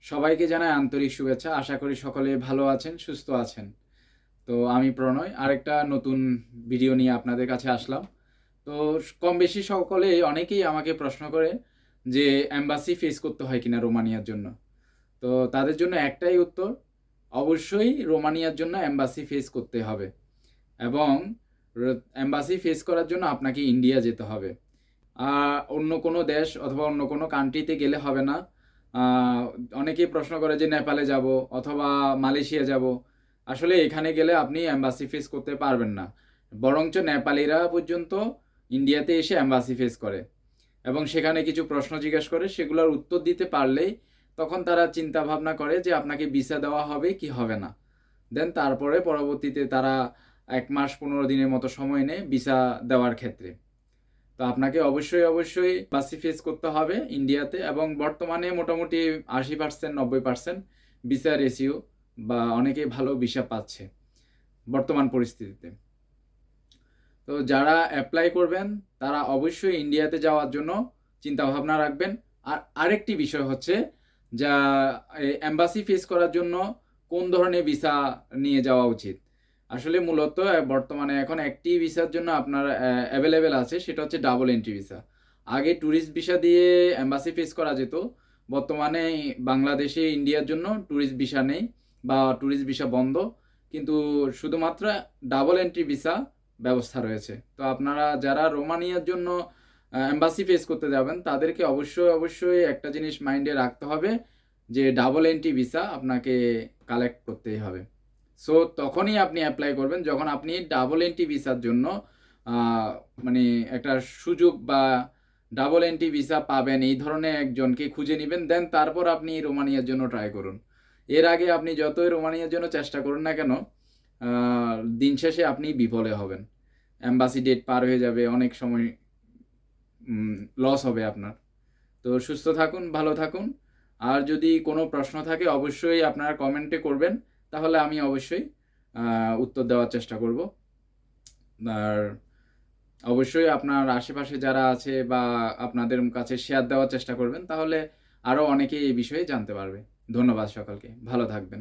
সবাইকে জানাই আন্তরিক শুভেচ্ছা। আশা করি সকলে ভালো আছেন, সুস্থ আছেন। তো আমি প্রণয় আরেকটা নতুন ভিডিও নিয়ে আপনাদের কাছে আসলাম। তো কম বেশি সকলেই অনেকেই আমাকে প্রশ্ন করে যে এম্বাসি ফেস করতে হয় কিনা রোমানিয়ার জন্য। তো তাদের জন্য একটাই উত্তর, অবশ্যই রোমানিয়ার জন্য এম্বাসি ফেস করতে হবে এবং এম্বাসি ফেস করার জন্য আপনাকে ইন্ডিয়া যেতে হবে। অন্য কোনো দেশ অথবা অন্য কোনো কান্ট্রিতে গেলে হবে না। অনেকেই প্রশ্ন করে যে নেপালে যাব অথবা মালয়েশিয়া যাব। আসলে এখানে গেলে আপনি এম্বাসি ফেস করতে পারবেন না। বরঞ্চ নেপালিরা পর্যন্ত ইন্ডিয়াতে এসে এম্বাসি ফেস করে এবং সেখানে কিছু প্রশ্ন জিজ্ঞেস করে, সেগুলোর উত্তর দিতে পারলেই তখন তারা চিন্তা ভাবনা করে যে আপনাকে ভিসা দেওয়া হবে কি হবে না। দেন তারপরে পরবর্তীতে তারা 1 মাস 15 দিনের মতো সময় নেয় ভিসা দেওয়ার ক্ষেত্রে। তো আপনাকে অবশ্যই বাসি ফেস করতে হবে ইন্ডিয়াতে এবং বর্তমানে মোটামুটি 80% 90% ভিসা রেশিও বা অনেকেই ভালো ভিসা পাচ্ছে বর্তমান পরিস্থিতিতে। তো যারা অ্যাপ্লাই করবেন তারা অবশ্যই ইন্ডিয়াতে যাওয়ার জন্য চিন্তা ভাবনা রাখবেন। আর আরেকটি বিষয় হচ্ছে যা এম্বাসি ফেস করার জন্য কোন ধরনের ভিসা নিয়ে যাওয়া উচিত। আসলে মূলত বর্তমানে এখন একটি ভিসার জন্য আপনার অ্যাভেলেবেল আছে, সেটা হচ্ছে ডাবল এন্ট্রি ভিসা। আগে ট্যুরিস্ট ভিসা দিয়ে এম্বাসি ফেস করা যেত, বর্তমানে বাংলাদেশে ইন্ডিয়ার জন্য ট্যুরিস্ট ভিসা নেই বা ট্যুরিস্ট ভিসা বন্ধ, কিন্তু শুধুমাত্র ডাবল এন্ট্রি ভিসা ব্যবস্থা রয়েছে। তো আপনারা যারা রোমানিয়ার জন্য এম্বাসি ফেস করতে যাবেন তাদেরকে অবশ্যই একটা জিনিস মাইন্ডে রাখতে হবে যে ডাবল এন্ট্রি ভিসা আপনাকে কালেক্ট করতেই হবে। সো তখনই আপনি অ্যাপ্লাই করবেন যখন আপনি ডাবল এন্ট্রি ভিসার জন্য মানে একটা সুযোগ বা ডাবল এন্ট্রি ভিসা পাবেন এই ধরনের একজনকে খুঁজে নেবেন, দেন তারপর আপনি রোমানিয়ার জন্য ট্রাই করুন। এর আগে আপনি যতই রোমানিয়ার জন্য চেষ্টা করুন না কেন, দিন শেষে আপনি বিফলে হবেন। এম্বাসি ডেট পার হয়ে যাবে, অনেক সময় লস হবে আপনার। তো সুস্থ থাকুন, ভালো থাকুন। আর যদি কোনো প্রশ্ন থাকে অবশ্যই আপনারা কমেন্টে করবেন, তাহলে আমি অবশ্যই উত্তর দেওয়ার চেষ্টা করব। আর অবশ্যই আপনার আশেপাশে যারা আছে বা আপনাদের কাছে শেয়ার দেওয়ার চেষ্টা করবেন, তাহলে আরও অনেকেই এই বিষয়ে জানতে পারবে। ধন্যবাদ সকলকে, ভালো থাকবেন।